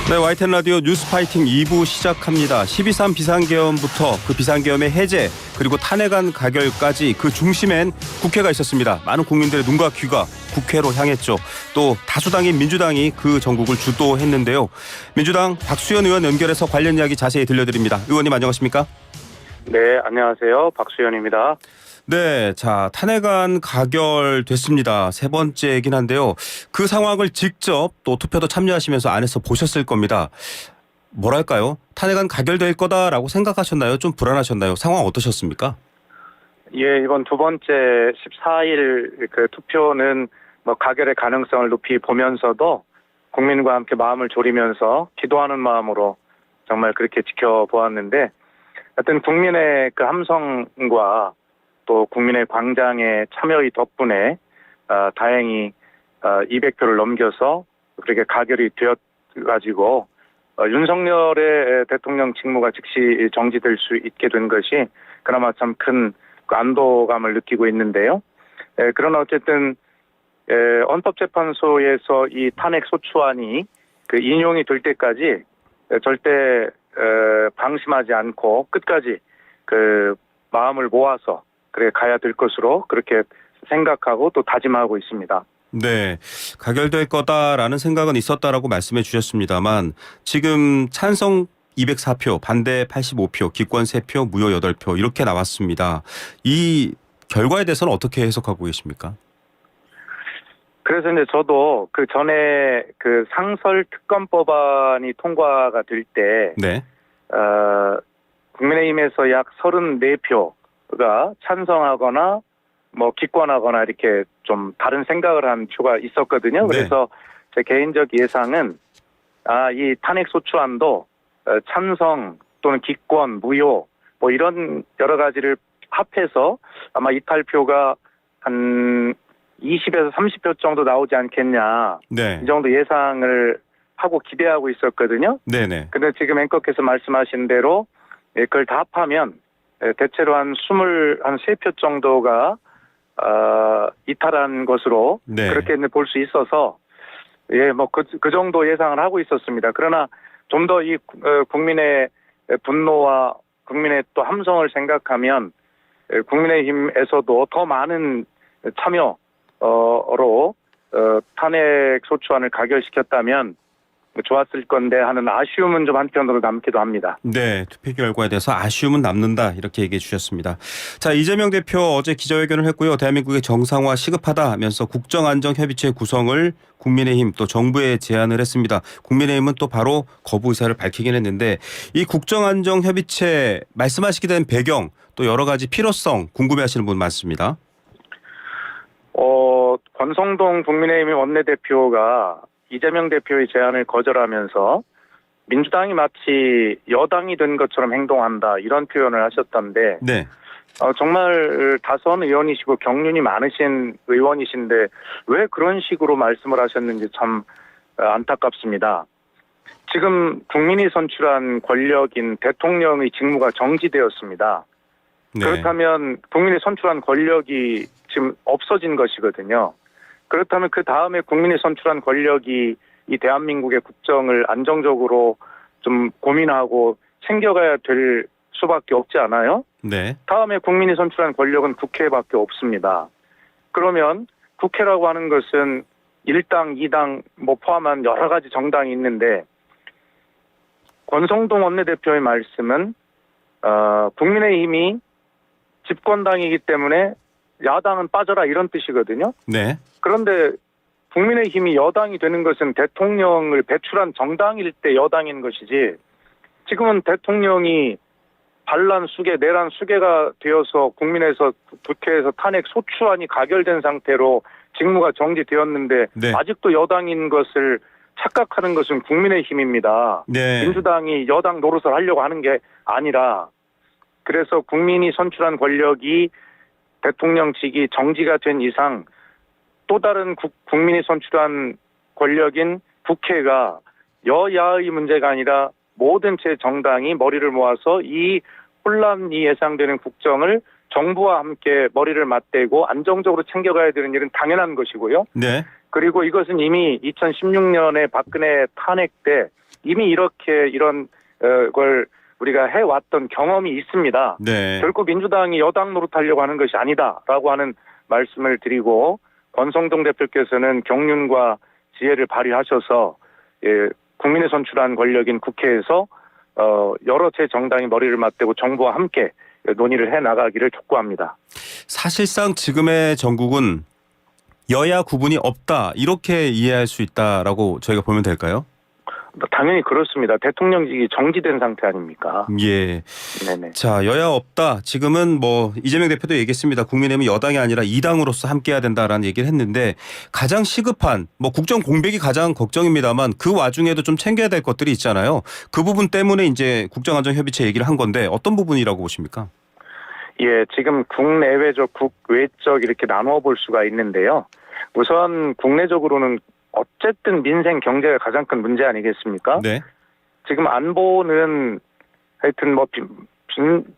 네, YTN 라디오 뉴스파이팅 2부 시작합니다. 12.3 비상계엄부터 그 비상계엄의 해제 그리고 탄핵안 가결까지 그 중심엔 국회가 있었습니다. 많은 국민들의 눈과 귀가 국회로 향했죠. 또 다수당인 민주당이 그 전국을 주도했는데요. 민주당 박수현 의원 연결해서 관련 이야기 자세히 들려드립니다. 의원님 안녕하십니까? 네, 안녕하세요. 박수현입니다. 네, 자 탄핵안 가결됐습니다. 세 번째이긴 한데요. 그 상황을 직접 또 투표도 참여하시면서 안에서 보셨을 겁니다. 뭐랄까요? 탄핵안 가결될 거다라고 생각하셨나요? 좀 불안하셨나요? 상황 어떠셨습니까? 예, 이번 두 번째 14일 그 투표는 뭐 가결의 가능성을 높이 보면서도 국민과 함께 마음을 졸이면서 기도하는 마음으로 정말 그렇게 지켜보았는데, 하여튼 국민의 그 함성과 또 국민의 광장의 참여의 덕분에 다행히 200표를 넘겨서 그렇게 가결이 되어가지고 윤석열의 대통령 직무가 즉시 정지될 수 있게 된 것이 그나마 참 큰 안도감을 느끼고 있는데요. 그러나 어쨌든 헌법재판소에서 이 탄핵 소추안이 그 인용이 될 때까지 절대 방심하지 않고 끝까지 그 마음을 모아서 그래 가야 될 것으로 그렇게 생각하고 또 다짐하고 있습니다. 네, 가결될 거다라는 생각은 있었다라고 말씀해 주셨습니다만 지금 찬성 204표, 반대 85표, 기권 3표, 무효 8표 이렇게 나왔습니다. 이 결과에 대해서는 어떻게 해석하고 계십니까? 그래서 이제 저도 그 전에 그 상설 특검법안이 통과가 될 때 네. 국민의힘에서 약 34표가 찬성하거나 뭐 기권하거나 이렇게 좀 다른 생각을 한 표가 있었거든요. 네. 그래서 제 개인적 예상은 이 탄핵 소추안도 찬성 또는 기권, 무효 뭐 이런 여러 가지를 합해서 아마 이탈표가 한 20에서 30표 정도 나오지 않겠냐. 네. 이 정도 예상을 하고 기대하고 있었거든요. 네네. 근데 지금 앵커께서 말씀하신 대로 그걸 다 합하면 대체로 한 23표 정도가 이탈한 것으로 네. 그렇게 볼 수 있어서 예, 뭐 그 정도 예상을 하고 있었습니다. 그러나 좀 더 이 국민의 분노와 국민의 또 함성을 생각하면 국민의힘에서도 더 많은 참여로 탄핵 소추안을 가결시켰다면 좋았을 건데 하는 아쉬움은 좀 한편으로 남기도 합니다. 네, 투표 결과에 대해서 아쉬움은 남는다 이렇게 얘기해 주셨습니다. 자, 이재명 대표 어제 기자회견을 했고요. 대한민국의 정상화 시급하다면서 국정안정협의체 구성을 국민의힘 또 정부에 제안을 했습니다. 국민의힘은 또 바로 거부 의사를 밝히긴 했는데 이 국정안정협의체 말씀하시게 된 배경 또 여러 가지 필요성 궁금해하시는 분 많습니다. 권성동 국민의힘 원내대표가 이재명 대표의 제안을 거절하면서 민주당이 마치 여당이 된 것처럼 행동한다 이런 표현을 하셨던데 네. 정말 다선 의원이시고 경륜이 많으신 의원이신데 왜 그런 식으로 말씀을 하셨는지 참 안타깝습니다. 지금 국민이 선출한 권력인 대통령의 직무가 정지되었습니다. 네. 그렇다면 국민이 선출한 권력이 지금 없어진 것이거든요. 그렇다면 그 다음에 국민이 선출한 권력이 이 대한민국의 국정을 안정적으로 좀 고민하고 챙겨가야 될 수밖에 없지 않아요? 네. 다음에 국민이 선출한 권력은 국회밖에 없습니다. 그러면 국회라고 하는 것은 1당, 2당 뭐 포함한 여러 가지 정당이 있는데 권성동 원내대표의 말씀은 국민의힘이 집권당이기 때문에 야당은 빠져라 이런 뜻이거든요. 네. 그런데 국민의힘이 여당이 되는 것은 대통령을 배출한 정당일 때 여당인 것이지 지금은 대통령이 반란 수계, 내란 수계가 되어서 국회에서 탄핵 소추안이 가결된 상태로 직무가 정지되었는데 네. 아직도 여당인 것을 착각하는 것은 국민의힘입니다. 네. 민주당이 여당 노릇을 하려고 하는 게 아니라 그래서 국민이 선출한 권력이 대통령직이 정지가 된 이상 또 다른 국민이 선출한 권력인 국회가 여야의 문제가 아니라 모든 제 정당이 머리를 모아서 이 혼란이 예상되는 국정을 정부와 함께 머리를 맞대고 안정적으로 챙겨가야 되는 일은 당연한 것이고요. 네. 그리고 이것은 이미 2016년에 박근혜 탄핵 때 이미 이렇게 이런 걸 우리가 해왔던 경험이 있습니다. 네. 결코 민주당이 여당 노릇하려고 하는 것이 아니다라고 하는 말씀을 드리고 권성동 대표께서는 경륜과 지혜를 발휘하셔서 국민의 선출한 권력인 국회에서 여러 제 정당이 머리를 맞대고 정부와 함께 논의를 해나가기를 촉구합니다. 사실상 지금의 정국은 여야 구분이 없다 이렇게 이해할 수 있다라고 저희가 보면 될까요? 당연히 그렇습니다. 대통령직이 정지된 상태 아닙니까? 예. 네네. 자, 여야 없다. 지금은 뭐 이재명 대표도 얘기했습니다. 국민의힘은 여당이 아니라 2당으로서 함께해야 된다라는 얘기를 했는데 가장 시급한 뭐 국정 공백이 가장 걱정입니다만 그 와중에도 좀 챙겨야 될 것들이 있잖아요. 그 부분 때문에 이제 국정안전협의체 얘기를 한 건데 어떤 부분이라고 보십니까? 예, 지금 국내외적, 국외적 이렇게 나누어 볼 수가 있는데요. 우선 국내적으로는 어쨌든 민생 경제가 가장 큰 문제 아니겠습니까? 네. 지금 안보는 하여튼 뭐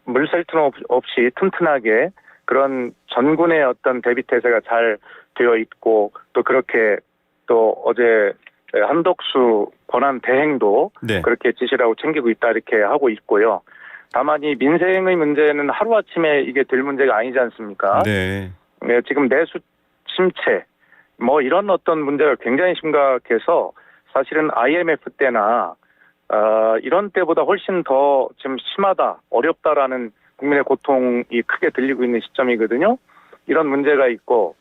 물샐 틈 없이 튼튼하게 그런 전군의 어떤 대비 태세가 잘 되어 있고 또 그렇게 또 어제 한덕수 권한 대행도 네. 그렇게 지시를 하고 챙기고 있다 이렇게 하고 있고요. 다만 이 민생의 문제는 하루아침에 이게 될 문제가 아니지 않습니까? 네. 네, 지금 내수 침체 뭐 이런 어떤 문제가 굉장히 심각해서 사실은 IMF 때나 이런 때보다 훨씬 더 지금 심하다, 어렵다라는 국민의 고통이 크게 들리고 있는 시점이거든요. 이런 문제가 있고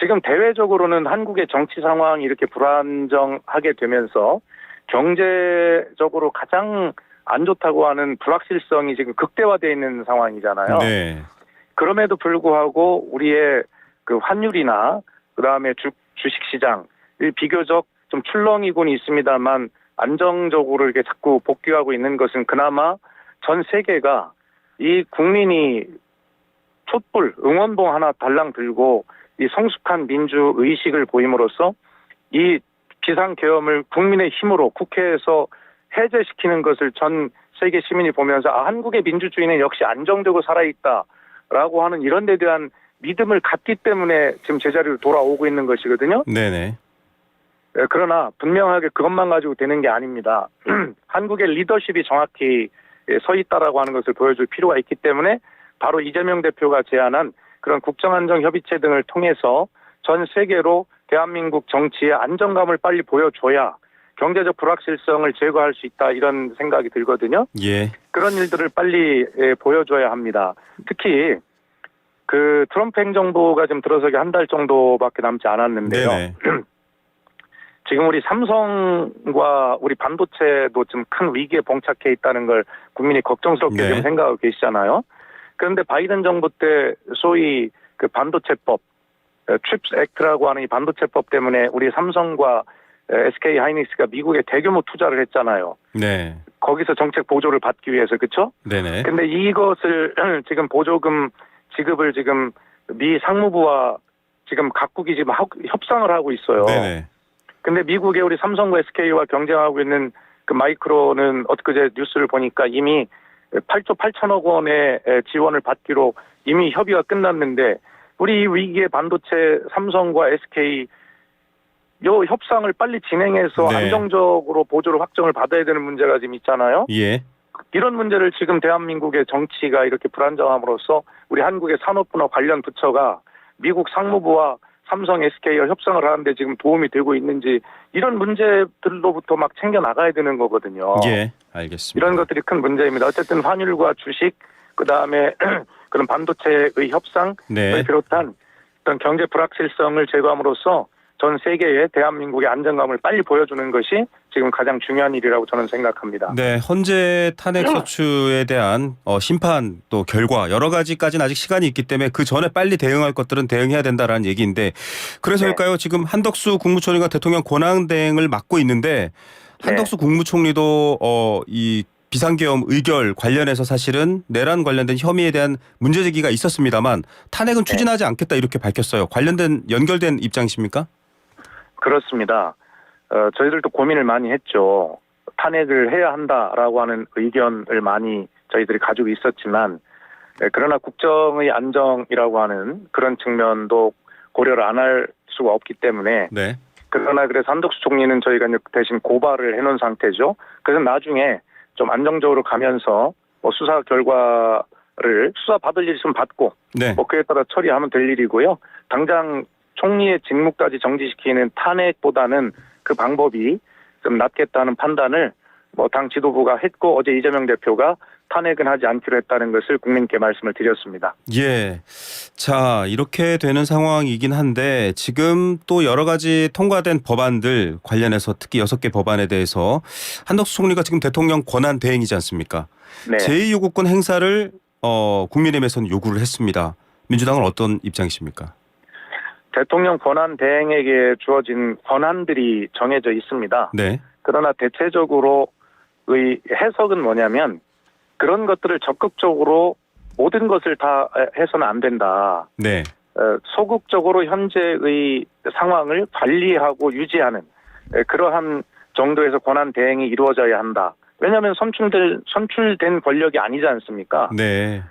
지금 대외적으로는 한국의 정치 상황이 이렇게 불안정하게 되면서 경제적으로 가장 안 좋다고 하는 불확실성이 지금 극대화되어 있는 상황이잖아요. 네. 그럼에도 불구하고 우리의 그 환율이나 그다음에 주식시장 비교적 좀 출렁이곤 있습니다만 안정적으로 이렇게 자꾸 복귀하고 있는 것은 그나마 전 세계가 이 국민이 촛불 응원봉 하나 달랑 들고 이 성숙한 민주 의식을 보임으로써 이 비상계엄을 국민의 힘으로 국회에서 해제시키는 것을 전 세계 시민이 보면서 한국의 민주주의는 역시 안정적으로 살아있다라고 하는 이런 데 대한 믿음을 갖기 때문에 지금 제자리로 돌아오고 있는 것이거든요. 네네. 그러나 분명하게 그것만 가지고 되는 게 아닙니다. 한국의 리더십이 정확히 서 있다라고 하는 것을 보여줄 필요가 있기 때문에 바로 이재명 대표가 제안한 그런 국정안정협의체 등을 통해서 전 세계로 대한민국 정치의 안정감을 빨리 보여줘야 경제적 불확실성을 제거할 수 있다 이런 생각이 들거든요. 예. 그런 일들을 빨리 보여줘야 합니다. 특히 그 트럼프 행정부가 지금 들어서기 한 달 정도밖에 남지 않았는데요. 네네. 지금 우리 삼성과 우리 반도체도 좀 큰 위기에 봉착해 있다는 걸 국민이 걱정스럽게 네. 지금 생각하고 계시잖아요. 그런데 바이든 정부 때 소위 그 반도체법, 칩스 액트라고 하는 이 반도체법 때문에 우리 삼성과 SK 하이닉스가 미국에 대규모 투자를 했잖아요. 네. 거기서 정책 보조를 받기 위해서, 그렇죠? 네네. 근데 이것을 지금 보조금 지급을 지금 미 상무부와 지금 각국이 지금 협상을 하고 있어요. 네네. 근데 미국의 우리 삼성과 SK와 경쟁하고 있는 그 마이크로는 어저께 뉴스를 보니까 이미 8조 8천억 원의 지원을 받기로 이미 협의가 끝났는데 우리 이 위기의 반도체 삼성과 SK 요 협상을 빨리 진행해서 네. 안정적으로 보조를 확정을 받아야 되는 문제가 지금 있잖아요. 예. 이런 문제를 지금 대한민국의 정치가 이렇게 불안정함으로써 우리 한국의 산업부나 관련 부처가 미국 상무부와 삼성, SK와 협상을 하는데 지금 도움이 되고 있는지 이런 문제들로부터 막 챙겨 나가야 되는 거거든요. 예. 알겠습니다. 이런 것들이 큰 문제입니다. 어쨌든 환율과 주식, 그다음에 그런 반도체의 협상을 네. 비롯한 어떤 경제 불확실성을 제거함으로써 전 세계에 대한민국의 안정감을 빨리 보여주는 것이 지금 가장 중요한 일이라고 저는 생각합니다. 네, 헌재 탄핵 소추에 대한 심판 또 결과 여러 가지까지는 아직 시간이 있기 때문에 그 전에 빨리 대응할 것들은 대응해야 된다라는 얘기인데 그래서일까요? 지금 한덕수 국무총리가 대통령 권한대행을 맡고 있는데 한덕수 국무총리도 이 비상계엄 의결 관련해서 사실은 내란 관련된 혐의에 대한 문제제기가 있었습니다만 탄핵은 추진하지 않겠다 이렇게 밝혔어요. 관련된 연결된 입장이십니까? 그렇습니다. 저희들도 고민을 많이 했죠. 탄핵을 해야 한다라고 하는 의견을 많이 저희들이 가지고 있었지만 그러나 국정의 안정이라고 하는 그런 측면도 고려를 안 할 수가 없기 때문에 네. 그러나 그래서 한덕수 총리는 저희가 이제 대신 고발을 해놓은 상태죠. 그래서 나중에 좀 안정적으로 가면서 뭐 수사 결과를 수사 받을 일 있으면 받고 네. 뭐 그에 따라 처리하면 될 일이고요. 당장 총리의 직무까지 정지시키는 탄핵보다는 그 방법이 좀 낫겠다는 판단을 뭐 당 지도부가 했고 어제 이재명 대표가 탄핵은 하지 않기로 했다는 것을 국민께 말씀을 드렸습니다. 예. 자, 이렇게 되는 상황이긴 한데 지금 또 여러 가지 통과된 법안들 관련해서 특히 6개 법안에 대해서 한덕수 총리가 지금 대통령 권한 대행이지 않습니까? 네. 제2요구권 행사를 국민의힘에서는 요구를 했습니다. 민주당은 어떤 입장이십니까? 대통령 권한 대행에게 주어진 권한들이 정해져 있습니다. 네. 그러나 대체적으로의 해석은 뭐냐면 그런 것들을 적극적으로 모든 것을 다 해서는 안 된다. 네. 소극적으로 현재의 상황을 관리하고 유지하는 그러한 정도에서 권한 대행이 이루어져야 한다. 왜냐하면 선출된 권력이 아니지 않습니까? 네.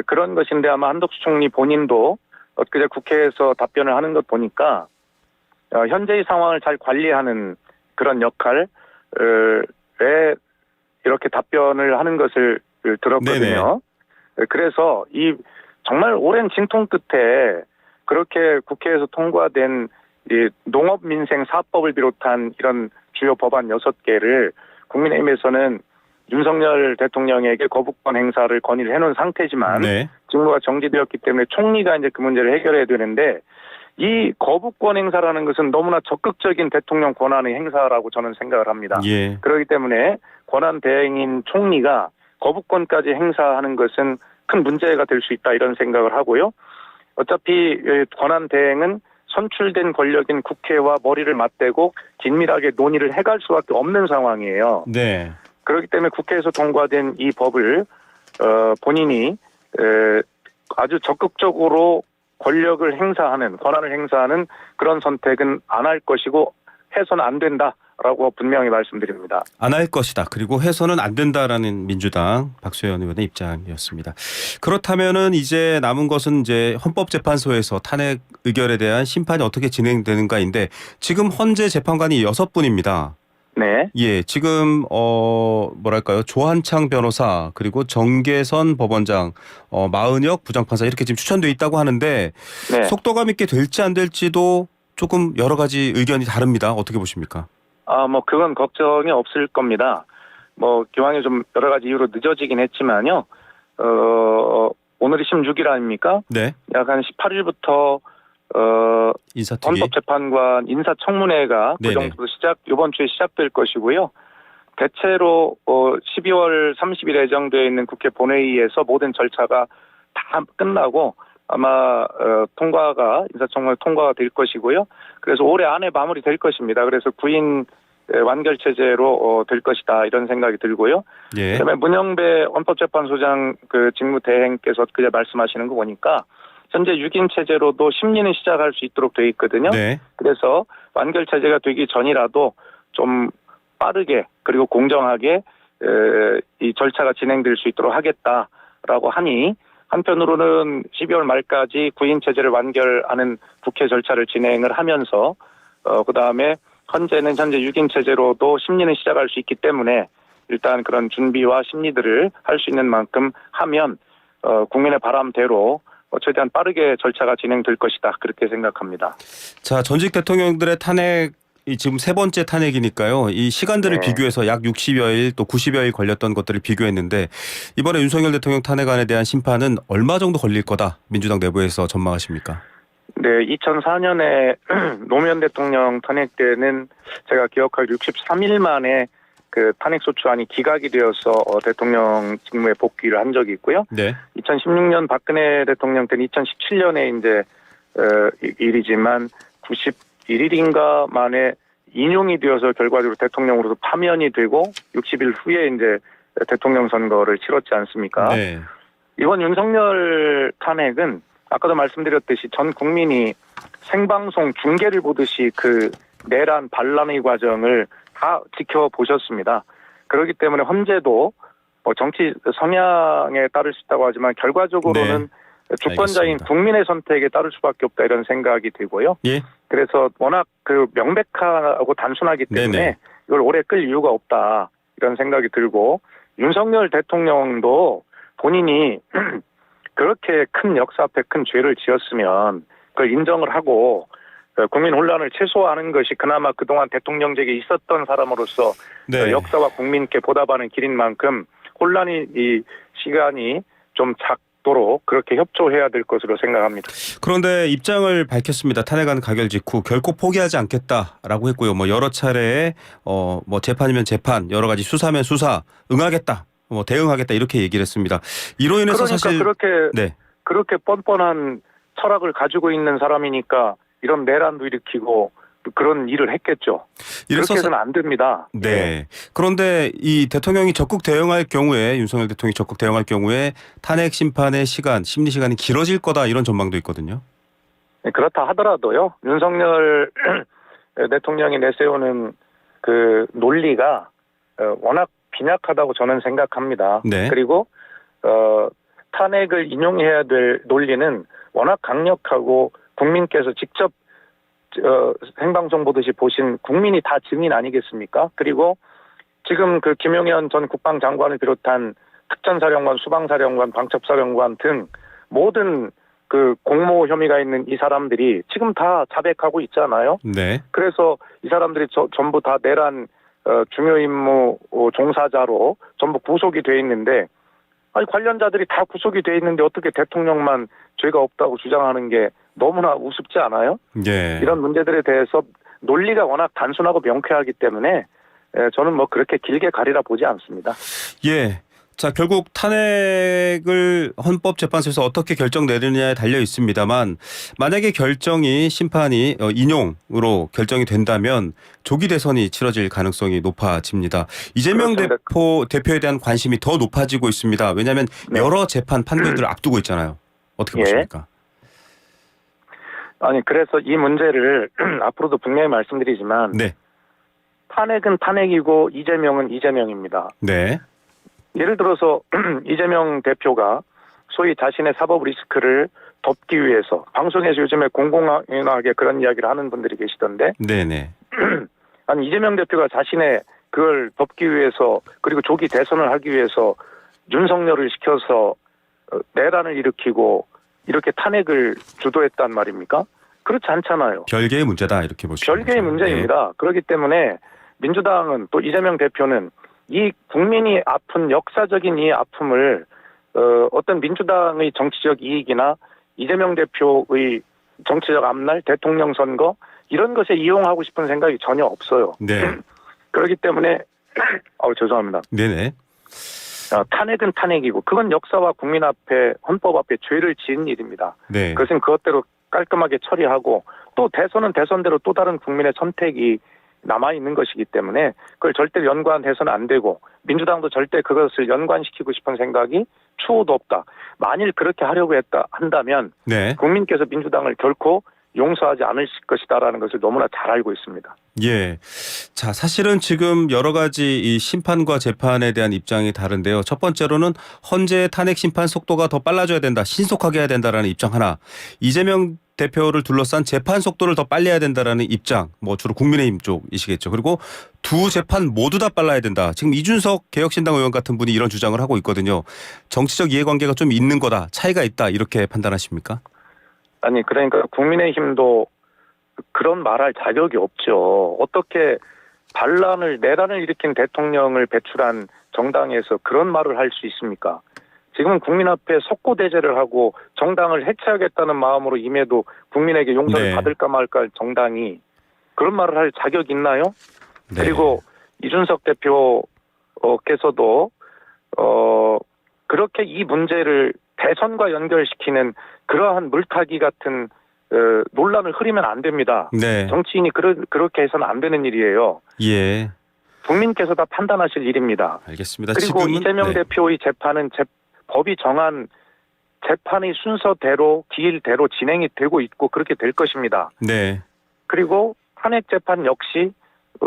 그런 것인데 아마 한덕수 총리 본인도 엊그제 국회에서 답변을 하는 것 보니까 현재의 상황을 잘 관리하는 그런 역할에 이렇게 답변을 하는 것을 들었거든요. 그래서 이 정말 오랜 진통 끝에 그렇게 국회에서 통과된 이 농업민생 4법을 비롯한 이런 주요 법안 6개를 국민의힘에서는 윤석열 대통령에게 거부권 행사를 건의를 해놓은 상태지만 네. 직무가 정지되었기 때문에 총리가 이제 그 문제를 해결해야 되는데 이 거부권 행사라는 것은 너무나 적극적인 대통령 권한의 행사라고 저는 생각을 합니다. 예. 그렇기 때문에 권한 대행인 총리가 거부권까지 행사하는 것은 큰 문제가 될 수 있다 이런 생각을 하고요. 어차피 권한 대행은 선출된 권력인 국회와 머리를 맞대고 긴밀하게 논의를 해갈 수밖에 없는 상황이에요. 네. 그렇기 때문에 국회에서 통과된 이 법을 본인이 아주 적극적으로 권력을 행사하는 권한을 행사하는 그런 선택은 안 할 것이고 해서는 안 된다라고 분명히 말씀드립니다. 안 할 것이다. 그리고 해서는 안 된다라는 민주당 박수현 의원의 입장이었습니다. 그렇다면은 이제 남은 것은 이제 헌법재판소에서 탄핵 의결에 대한 심판이 어떻게 진행되는가인데 지금 헌재 재판관이 6분입니다. 네. 예, 지금 뭐랄까요? 조한창 변호사 그리고 정계선 법원장, 마은혁 부장판사 이렇게 지금 추천돼 있다고 하는데 네. 속도감 있게 될지 안 될지도 조금 여러 가지 의견이 다릅니다. 어떻게 보십니까? 뭐 그건 걱정이 없을 겁니다. 뭐 기왕에 좀 여러 가지 이유로 늦어지긴 했지만요. 오늘이 16일 아닙니까? 네. 약 한 18일부터 인사특위. 헌법재판관 인사청문회가 그 네네. 정도 이번 주에 시작될 것이고요. 대체로 12월 30일에 예정되어 있는 국회 본회의에서 모든 절차가 다 끝나고 아마 인사청문회 통과가 될 것이고요. 그래서 올해 안에 마무리될 것입니다. 그래서 구인 완결 체제로 될 것이다 이런 생각이 들고요. 예. 그다음에 문영배 헌법재판소장 그 직무 대행께서 그제 말씀하시는 거 보니까 현재 6인 체제로도 심리는 시작할 수 있도록 되어 있거든요. 네. 그래서 완결 체제가 되기 전이라도 좀 빠르게 그리고 공정하게 이 절차가 진행될 수 있도록 하겠다라고 하니 한편으로는 12월 말까지 구인 체제를 완결하는 국회 절차를 진행을 하면서 그다음에 현재는 현재 6인 체제로도 심리는 시작할 수 있기 때문에 일단 그런 준비와 심리들을 할 수 있는 만큼 하면 국민의 바람대로 최대한 빠르게 절차가 진행될 것이다 그렇게 생각합니다. 자, 전직 대통령들의 탄핵 지금 3번째 탄핵이니까요. 이 시간들을 네. 비교해서 약 60여일 또 90여일 걸렸던 것들을 비교했는데 이번에 윤석열 대통령 탄핵안에 대한 심판은 얼마 정도 걸릴 거다 민주당 내부에서 전망하십니까? 네, 2004년에 노무현 대통령 탄핵 때는 제가 기억하기로 63일 만에 그 탄핵소추안이 기각이 되어서 대통령 직무에 복귀를 한 적이 있고요. 네. 2016년 박근혜 대통령 때는 2017년에 이제 일이지만 91일인가 만에 인용이 되어서 결과적으로 대통령으로도 파면이 되고 60일 후에 이제 대통령 선거를 치렀지 않습니까? 네. 이번 윤석열 탄핵은 아까도 말씀드렸듯이 전 국민이 생방송 중계를 보듯이 그 내란 반란의 과정을 다 지켜보셨습니다. 그렇기 때문에 헌재도 정치 성향에 따를 수 있다고 하지만 결과적으로는 주권자인 알겠습니다. 국민의 선택에 따를 수밖에 없다 이런 생각이 들고요. 예. 그래서 워낙 그 명백하고 단순하기 때문에 네네. 이걸 오래 끌 이유가 없다 이런 생각이 들고 윤석열 대통령도 본인이 그렇게 큰 역사 앞에 큰 죄를 지었으면 그걸 인정을 하고 국민 혼란을 최소화하는 것이 그나마 그동안 대통령직에 있었던 사람으로서 네. 역사와 국민께 보답하는 길인 만큼 혼란이 이 시간이 좀 작도록 그렇게 협조해야 될 것으로 생각합니다. 그런데 입장을 밝혔습니다. 탄핵안 가결 직후 결코 포기하지 않겠다라고 했고요. 뭐 여러 차례 뭐 재판이면 재판, 여러 가지 수사면 수사, 응하겠다, 뭐 대응하겠다 이렇게 얘기를 했습니다. 이로 인해서 그러니까 사실 그렇게 네, 그렇게 뻔뻔한 철학을 가지고 있는 사람이니까 이런 내란도 일으키고 그런 일을 했겠죠. 이래서 그렇게 해서는 안 됩니다. 네. 그런데 이 대통령이 적극 대응할 경우에 윤석열 대통령이 적극 대응할 경우에 탄핵 심판의 시간, 심리 시간이 길어질 거다 이런 전망도 있거든요. 그렇다 하더라도요. 윤석열 대통령이 내세우는 그 논리가 워낙 빈약하다고 저는 생각합니다. 네. 그리고 탄핵을 인용해야 될 논리는 워낙 강력하고 국민께서 직접 생방송 보듯이 보신 국민이 다 증인 아니겠습니까? 그리고 지금 그 김용현 전 국방장관을 비롯한 특전사령관, 수방사령관, 방첩사령관 등 모든 그 공모 혐의가 있는 이 사람들이 지금 다 자백하고 있잖아요. 네. 그래서 이 사람들이 전부 다 내란 중요 임무 종사자로 전부 구속이 돼 있는데 아니 관련자들이 다 구속이 돼 있는데 어떻게 대통령만 죄가 없다고 주장하는 게 너무나 우습지 않아요? 예. 이런 문제들에 대해서 논리가 워낙 단순하고 명쾌하기 때문에 저는 뭐 그렇게 길게 가리라 보지 않습니다. 예. 자, 결국 탄핵을 헌법재판소에서 어떻게 결정 내리느냐에 달려 있습니다만 만약에 결정이 심판이 인용으로 결정이 된다면 조기 대선이 치러질 가능성이 높아집니다. 이재명 대표에 대한 관심이 더 높아지고 있습니다. 왜냐하면 네. 여러 재판 판결들을 앞두고 있잖아요. 어떻게 보십니까? 아니 그래서 이 문제를 앞으로도 분명히 말씀드리지만 네. 탄핵은 탄핵이고 이재명은 이재명입니다. 네. 예를 들어서 이재명 대표가 소위 자신의 사법 리스크를 덮기 위해서 방송에서 요즘에 공공연하게 그런 이야기를 하는 분들이 계시던데 네네. 아니 이재명 대표가 자신의 그걸 덮기 위해서 그리고 조기 대선을 하기 위해서 윤석열을 시켜서 내란을 일으키고 이렇게 탄핵을 주도했단 말입니까? 그렇지 않잖아요. 별개의 문제다 이렇게 보시죠. 별개의 문제입니다. 그렇기 때문에 민주당은 또 이재명 대표는 이 국민이 아픈 역사적인 이 아픔을 어떤 민주당의 정치적 이익이나 이재명 대표의 정치적 앞날 대통령 선거 이런 것에 이용하고 싶은 생각이 전혀 없어요. 네. 그렇기 때문에 죄송합니다. 네네. 탄핵은 탄핵이고 그건 역사와 국민 앞에 헌법 앞에 죄를 지은 일입니다. 네. 그것은 그것대로 깔끔하게 처리하고 또 대선은 대선대로 또 다른 국민의 선택이 남아있는 것이기 때문에 그걸 절대 연관해서는 안 되고 민주당도 절대 그것을 연관시키고 싶은 생각이 추호도 없다. 만일 그렇게 하려고 한다면 네. 국민께서 민주당을 결코 용서하지 않으실 것이다라는 것을 너무나 잘 알고 있습니다. 예. 자, 사실은 지금 여러 가지 이 심판과 재판에 대한 입장이 다른데요. 첫 번째로는 헌재 탄핵 심판 속도가 더 빨라져야 된다. 신속하게 해야 된다라는 입장 하나. 이재명 대표를 둘러싼 재판 속도를 더 빨리 해야 된다라는 입장. 뭐 주로 국민의힘 쪽이시겠죠. 그리고 두 재판 모두 다 빨라야 된다. 지금 이준석 개혁신당 의원 같은 분이 이런 주장을 하고 있거든요. 정치적 이해관계가 좀 있는 거다. 차이가 있다. 이렇게 판단하십니까? 아니 그러니까 국민의힘도 그런 말할 자격이 없죠. 어떻게 내란을 일으킨 대통령을 배출한 정당에서 그런 말을 할 수 있습니까? 지금은 국민 앞에 석고대죄를 하고 정당을 해체하겠다는 마음으로 임해도 국민에게 용서를 네. 받을까 말까 할 정당이 그런 말을 할 자격이 있나요? 네. 그리고 이준석 대표께서도 그렇게 이 문제를 대선과 연결시키는 그러한 물타기 같은 논란을 흐리면 안 됩니다. 네. 정치인이 그렇게 해서는 안 되는 일이에요. 예. 국민께서 다 판단하실 일입니다. 알겠습니다. 그리고 지금은 이재명 대표의 재판은 법이 정한 재판의 순서대로 기일대로 진행이 되고 있고 그렇게 될 것입니다. 네. 그리고 탄핵 재판 역시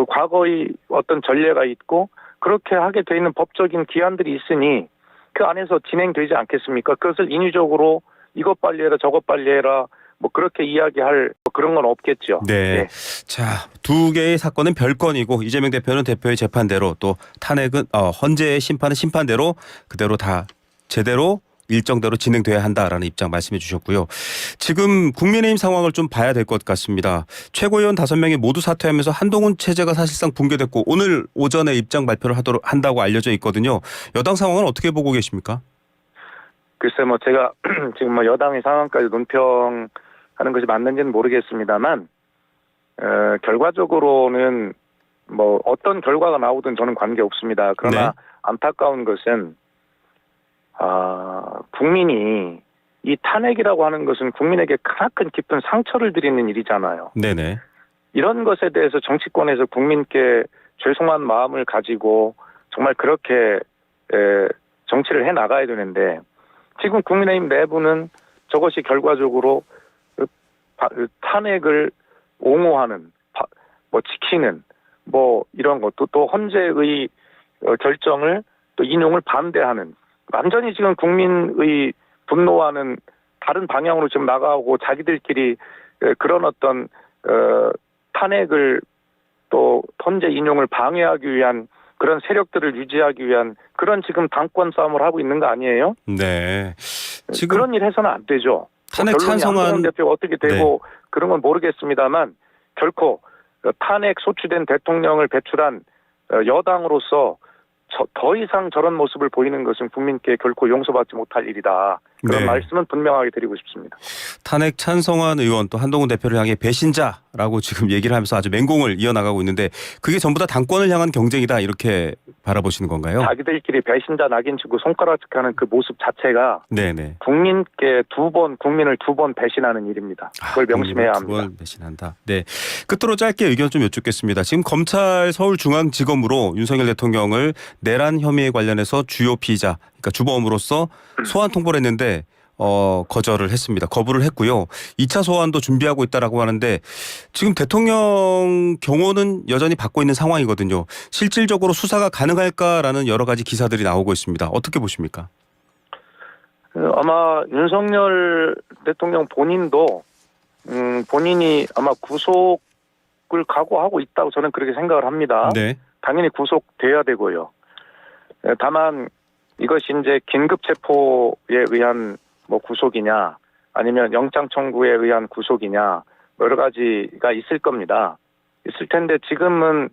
과거의 어떤 전례가 있고 그렇게 하게 돼 있는 법적인 기한들이 있으니 그 안에서 진행되지 않겠습니까? 그것을 인위적으로 이것 빨리 해라 저것 빨리 해라 뭐 그렇게 이야기할 그런 건 없겠죠. 네. 예. 자, 두 개의 사건은 별건이고 이재명 대표는 대표의 재판대로 또 탄핵은 헌재의 심판은 심판대로 그대로 다 제대로 일정대로 진행돼야 한다라는 입장 말씀해 주셨고요. 지금 국민의힘 상황을 좀 봐야 될 것 같습니다. 최고위원 5명이 모두 사퇴하면서 한동훈 체제가 사실상 붕괴됐고 오늘 오전에 입장 발표를 한다고 알려져 있거든요. 여당 상황은 어떻게 보고 계십니까? 글쎄 뭐 제가 지금 뭐 여당의 상황까지 논평하는 것이 맞는지는 모르겠습니다만 결과적으로는 뭐 어떤 결과가 나오든 저는 관계 없습니다. 그러나 네. 안타까운 것은 국민이 이 탄핵이라고 하는 것은 국민에게 크나큰 깊은 상처를 드리는 일이잖아요. 네네. 이런 것에 대해서 정치권에서 국민께 죄송한 마음을 가지고 정말 그렇게 정치를 해 나가야 되는데 지금 국민의힘 내부는 저것이 결과적으로 탄핵을 옹호하는 뭐 지키는 뭐 이런 것도 또 헌재의 결정을 또 인용을 반대하는 완전히 지금 국민의 분노와는 다른 방향으로 지금 나가고 자기들끼리 그런 어떤 탄핵을 또 헌재 인용을 방해하기 위한 그런 세력들을 유지하기 위한 그런 지금 당권 싸움을 하고 있는 거 아니에요? 네. 지금 그런 일 해서는 안 되죠. 탄핵 찬성한 한동훈 대표가 어떻게 되고 그런 건 모르겠습니다만 결코 탄핵 소추된 대통령을 배출한 여당으로서 더 이상 저런 모습을 보이는 것은 국민께 결코 용서받지 못할 일이다. 그런 네. 말씀은 분명하게 드리고 싶습니다. 탄핵 찬성한 의원 또 한동훈 대표를 향해 배신자라고 지금 얘기를 하면서 아주 맹공을 이어나가고 있는데 그게 전부 다 당권을 향한 경쟁이다 이렇게 바라보시는 건가요? 자기들끼리 배신자 낙인 치고 손가락질하는 그 모습 자체가 네네. 국민께 국민을 두 번 배신하는 일입니다. 그걸 명심해야 합니다. 두번 배신한다. 네. 끝으로 짧게 의견 좀 여쭙겠습니다. 지금 검찰 서울중앙지검으로 윤석열 대통령을 내란 혐의에 관련해서 주요 피의자, 그러니까 주범으로서 소환 통보를 했는데 거절을 했습니다. 거부를 했고요. 2차 소환도 준비하고 있다라고 하는데 지금 대통령 경호는 여전히 받고 있는 상황이거든요. 실질적으로 수사가 가능할까라는 여러 가지 기사들이 나오고 있습니다. 어떻게 보십니까? 아마 윤석열 대통령 본인도 본인이 아마 구속을 각오하고 있다고 저는 그렇게 생각을 합니다. 네. 당연히 구속돼야 되고요. 다만 이것이 이제 긴급 체포에 의한 뭐 구속이냐 아니면 영장 청구에 의한 구속이냐 여러 가지가 있을 겁니다. 있을 텐데 지금은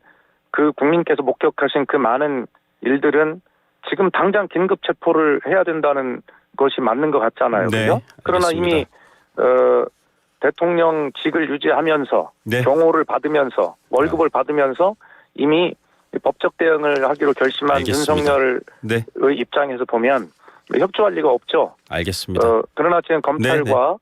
그 국민께서 목격하신 그 많은 일들은 지금 당장 긴급 체포를 해야 된다는 것이 맞는 것 같잖아요. 네, 그죠? 그러나 알겠습니다. 이미 대통령직을 유지하면서 네. 경호를 받으면서 월급을 받으면서 이미 법적 대응을 하기로 결심한 알겠습니다. 윤석열의 네. 입장에서 보면 협조할 리가 없죠. 알겠습니다. 그러나 지금 검찰과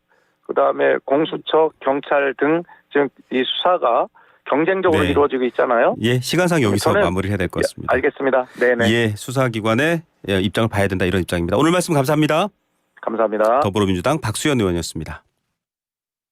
그다음에 공수처, 경찰 등 지금 이 수사가 경쟁적으로 네. 이루어지고 있잖아요. 예, 시간상 여기서 저는- 마무리해야 될 것 같습니다. 알겠습니다. 네네. 예, 수사기관의 입장을 봐야 된다 이런 입장입니다. 오늘 말씀 감사합니다. 감사합니다. 더불어민주당 박수현 의원이었습니다.